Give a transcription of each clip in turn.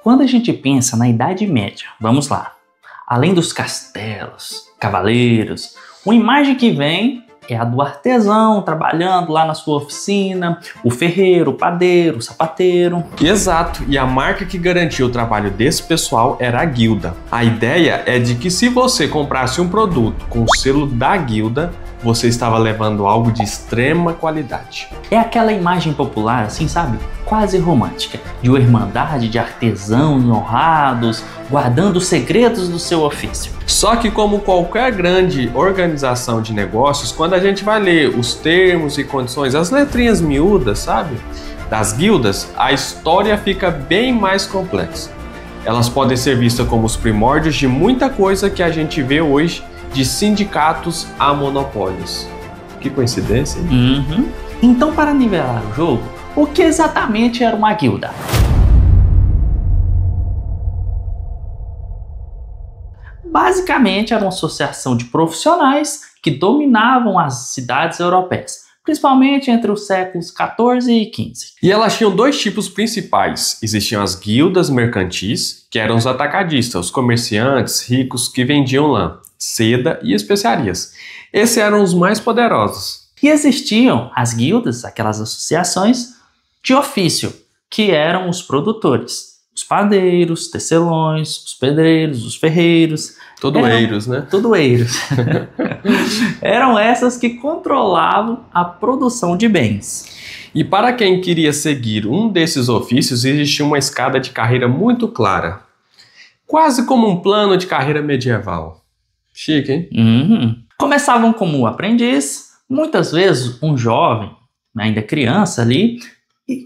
Quando a gente pensa na Idade Média, vamos lá, além dos castelos, cavaleiros, uma imagem que vem é a do artesão trabalhando lá na sua oficina, o ferreiro, o padeiro, o sapateiro. Exato, e a marca que garantia o trabalho desse pessoal era a guilda. A ideia é de que se você comprasse um produto com o selo da guilda, você estava levando algo de extrema qualidade. É aquela imagem popular, assim, sabe? Quase romântica, de uma irmandade de artesãos honrados, guardando os segredos do seu ofício. Só que como qualquer grande organização de negócios, quando a gente vai ler os termos e condições, as letrinhas miúdas, sabe? Das guildas, a história fica bem mais complexa. Elas podem ser vistas como os primórdios de muita coisa que a gente vê hoje, de sindicatos a monopólios. Que coincidência, hein? Então, para nivelar o jogo, o que exatamente era uma guilda? Basicamente, era uma associação de profissionais que dominavam as cidades europeias, principalmente entre os séculos XIV e XV. E elas tinham dois tipos principais. Existiam as guildas mercantis, que eram os atacadistas, os comerciantes ricos que vendiam lã, seda e especiarias. Esses eram os mais poderosos. E existiam as guildas, aquelas associações de ofício, que eram os produtores, os padeiros, tecelões, os pedreiros, os ferreiros. Tudoeiros, né? Tudoeiros. Eram essas que controlavam a produção de bens. E para quem queria seguir um desses ofícios, existia uma escada de carreira muito clara. Quase como um plano de carreira medieval. Chique, hein? Começavam como aprendiz, muitas vezes um jovem, ainda criança ali,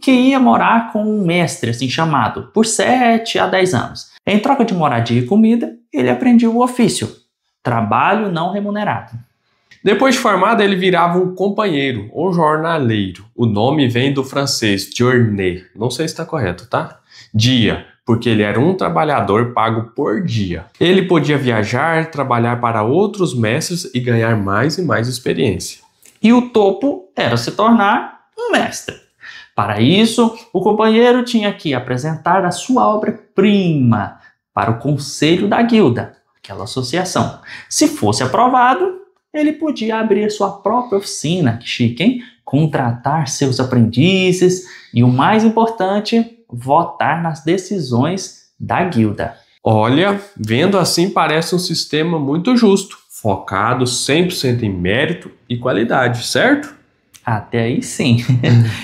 que ia morar com um mestre assim chamado por 7 a 10 anos. Em troca de moradia e comida, ele aprendia o ofício, trabalho não remunerado. Depois de formado, ele virava um companheiro ou jornaleiro. O nome vem do francês journée, não sei se está correto, tá? Dia, porque ele era um trabalhador pago por dia. Ele podia viajar, trabalhar para outros mestres e ganhar mais e mais experiência. E o topo era se tornar um mestre. Para isso, o companheiro tinha que apresentar a sua obra-prima para o conselho da guilda, aquela associação. Se fosse aprovado, ele podia abrir sua própria oficina, que chique, hein? Contratar seus aprendizes e, o mais importante, votar nas decisões da guilda. Olha, vendo assim parece um sistema muito justo, focado 100% em mérito e qualidade, certo? Até aí sim.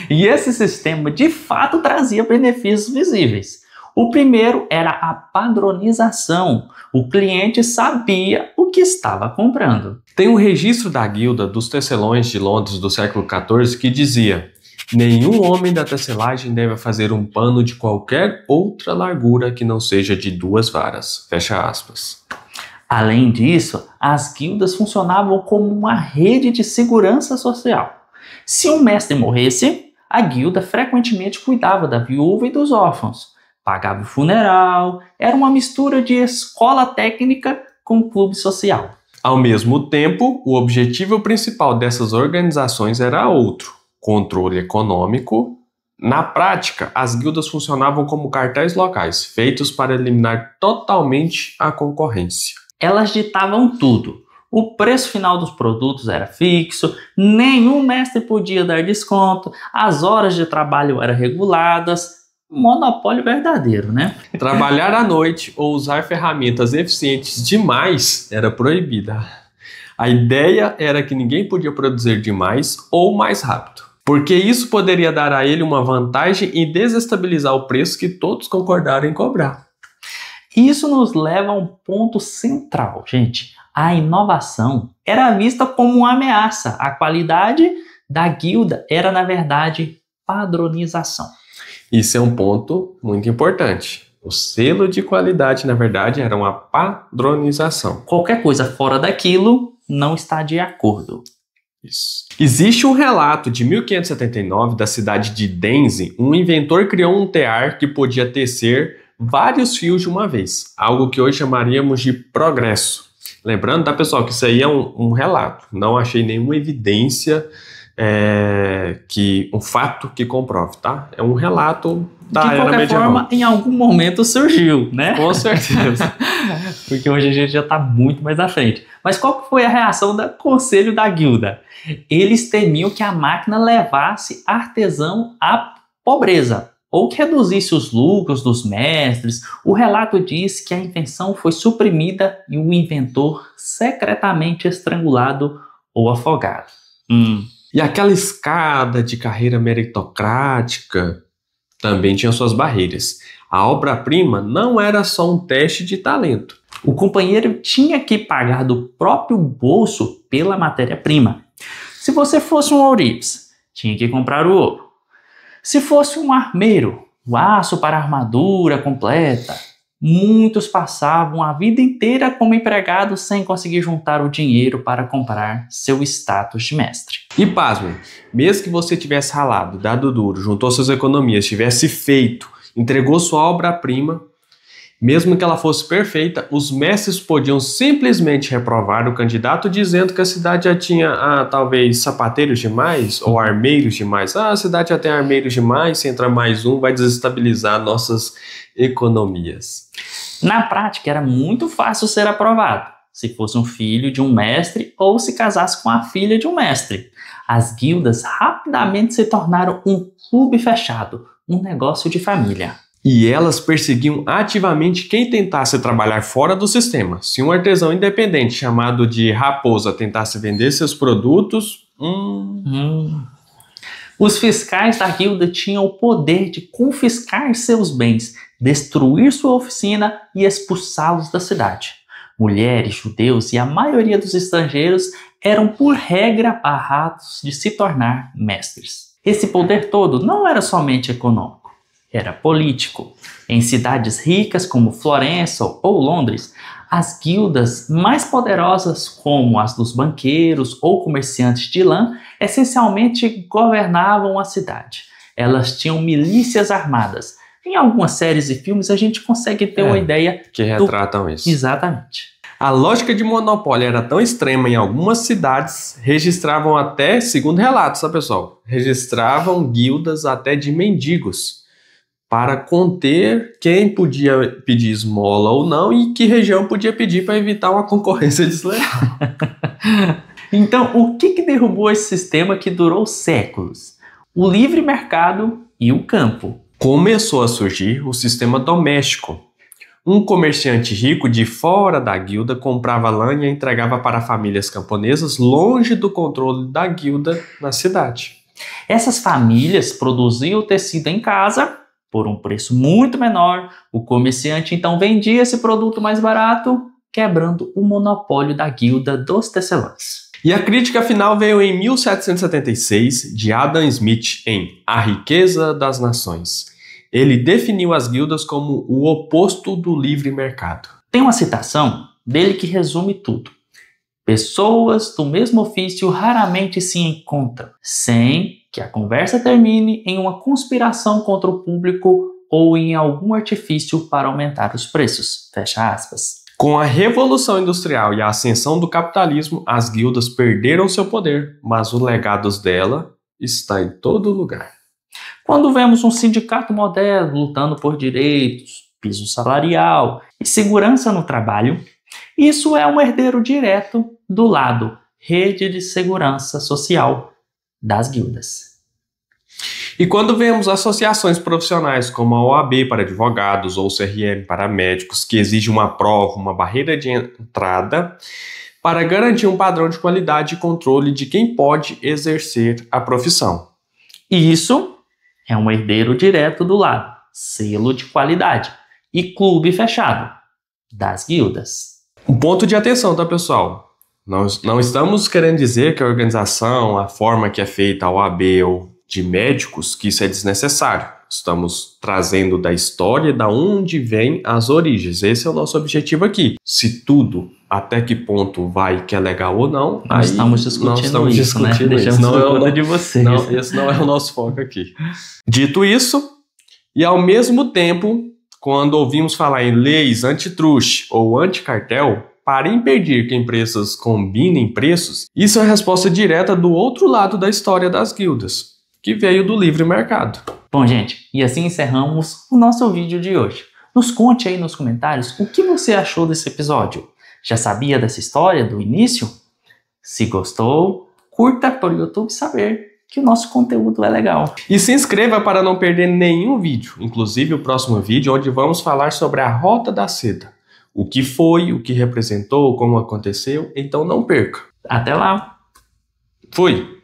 E esse sistema de fato trazia benefícios visíveis. O primeiro era a padronização. O cliente sabia o que estava comprando. Tem um registro da guilda dos tecelões de Londres do século XIV que dizia: nenhum homem da tecelagem deve fazer um pano de qualquer outra largura que não seja de 2 varas. Fecha aspas. Além disso, as guildas funcionavam como uma rede de segurança social. Se um mestre morresse, a guilda frequentemente cuidava da viúva e dos órfãos, pagava o funeral, era uma mistura de escola técnica com clube social. Ao mesmo tempo, o objetivo principal dessas organizações era outro: controle econômico. Na prática, as guildas funcionavam como cartéis locais, feitos para eliminar totalmente a concorrência. Elas ditavam tudo. O preço final dos produtos era fixo, nenhum mestre podia dar desconto, as horas de trabalho eram reguladas. Monopólio verdadeiro, né? Trabalhar à noite ou usar ferramentas eficientes demais era proibida. A ideia era que ninguém podia produzir demais ou mais rápido, porque isso poderia dar a ele uma vantagem e desestabilizar o preço que todos concordaram em cobrar. Isso nos leva a um ponto central, gente. A inovação era vista como uma ameaça. A qualidade da guilda era, na verdade, padronização. Isso é um ponto muito importante. O selo de qualidade, na verdade, era uma padronização. Qualquer coisa fora daquilo não está de acordo. Isso. Existe um relato de 1579 da cidade de Denze. Um inventor criou um tear que podia tecer vários fios de uma vez, algo que hoje chamaríamos de progresso. Lembrando, tá, pessoal, que isso aí é um relato. Não achei nenhuma evidência, um fato que comprove, tá? É um relato da de era qualquer medieval. forma, em algum momento surgiu, né? Com certeza. Porque hoje a gente já está muito mais à frente. Mas qual que foi a reação do conselho da guilda? Eles temiam que a máquina levasse artesão à pobreza, ou que reduzisse os lucros dos mestres. O relato diz que a invenção foi suprimida e o inventor secretamente estrangulado ou afogado. E aquela escada de carreira meritocrática também tinha suas barreiras. A obra-prima não era só um teste de talento. O companheiro tinha que pagar do próprio bolso pela matéria-prima. Se você fosse um ourives, tinha que comprar o ouro. Se fosse um armeiro, o aço para a armadura completa. Muitos passavam a vida inteira como empregados sem conseguir juntar o dinheiro para comprar seu status de mestre. E pasmem, mesmo que você tivesse ralado, dado duro, juntou suas economias, tivesse feito, entregou sua obra-prima, mesmo que ela fosse perfeita, os mestres podiam simplesmente reprovar o candidato dizendo que a cidade já tinha, talvez, sapateiros demais ou armeiros demais. A cidade já tem armeiros demais, se entrar mais um vai desestabilizar nossas economias. Na prática, era muito fácil ser aprovado, se fosse um filho de um mestre ou se casasse com a filha de um mestre. As guildas rapidamente se tornaram um clube fechado, um negócio de família. E elas perseguiam ativamente quem tentasse trabalhar fora do sistema. Se um artesão independente chamado de Raposa tentasse vender seus produtos... Os fiscais da guilda tinham o poder de confiscar seus bens, destruir sua oficina e expulsá-los da cidade. Mulheres, judeus e a maioria dos estrangeiros eram, por regra, barrados de se tornar mestres. Esse poder todo não era somente econômico, era político. Em cidades ricas como Florença ou Londres, as guildas mais poderosas, como as dos banqueiros ou comerciantes de lã, essencialmente governavam a cidade. Elas tinham milícias armadas. Em algumas séries e filmes a gente consegue ter uma ideia que retratam isso. Exatamente. A lógica de monopólio era tão extrema em algumas cidades, registravam até, segundo relatos, tá, pessoal? Registravam guildas até de mendigos, para conter quem podia pedir esmola ou não e que região podia pedir para evitar uma concorrência desleal. Então, o que derrubou esse sistema que durou séculos? O livre mercado e o campo. Começou a surgir o sistema doméstico. Um comerciante rico de fora da guilda comprava lã e a entregava para famílias camponesas longe do controle da guilda na cidade. Essas famílias produziam o tecido em casa por um preço muito menor. O comerciante então vendia esse produto mais barato, quebrando o monopólio da guilda dos tecelãs. E a crítica final veio em 1776, de Adam Smith, em A Riqueza das Nações. Ele definiu as guildas como o oposto do livre mercado. Tem uma citação dele que resume tudo. Pessoas do mesmo ofício raramente se encontram, sem que a conversa termine em uma conspiração contra o público ou em algum artifício para aumentar os preços. Fecha aspas. Com a Revolução Industrial e a ascensão do capitalismo, as guildas perderam seu poder, mas o legado dela está em todo lugar. Quando vemos um sindicato moderno lutando por direitos, piso salarial e segurança no trabalho, isso é um herdeiro direto do lado rede de segurança social das guildas. E quando vemos associações profissionais como a OAB para advogados ou o CRM para médicos que exigem uma prova, uma barreira de entrada para garantir um padrão de qualidade e controle de quem pode exercer a profissão. E isso é um herdeiro direto do lado selo de qualidade e clube fechado das guildas. Um ponto de atenção, tá, pessoal? Nós não estamos querendo dizer que a organização, a forma que é feita a OAB ou de médicos, que isso é desnecessário. Estamos trazendo da história da onde vem as origens. Esse é o nosso objetivo aqui. Se tudo, até que ponto vai que é legal ou não, nós estamos discutindo isso, né? Deixamos tudo de vocês. Não, esse não é o nosso foco aqui. Dito isso, e ao mesmo tempo, quando ouvimos falar em leis antitruste ou anticartel, para impedir que empresas combinem preços, isso é a resposta direta do outro lado da história das guildas, que veio do livre mercado. Bom, gente, e assim encerramos o nosso vídeo de hoje. Nos conte aí nos comentários o que você achou desse episódio. Já sabia dessa história do início? Se gostou, curta para o YouTube saber que o nosso conteúdo é legal. E se inscreva para não perder nenhum vídeo, inclusive o próximo vídeo onde vamos falar sobre a Rota da Seda. O que foi, o que representou, como aconteceu, então não perca. Até lá! Fui!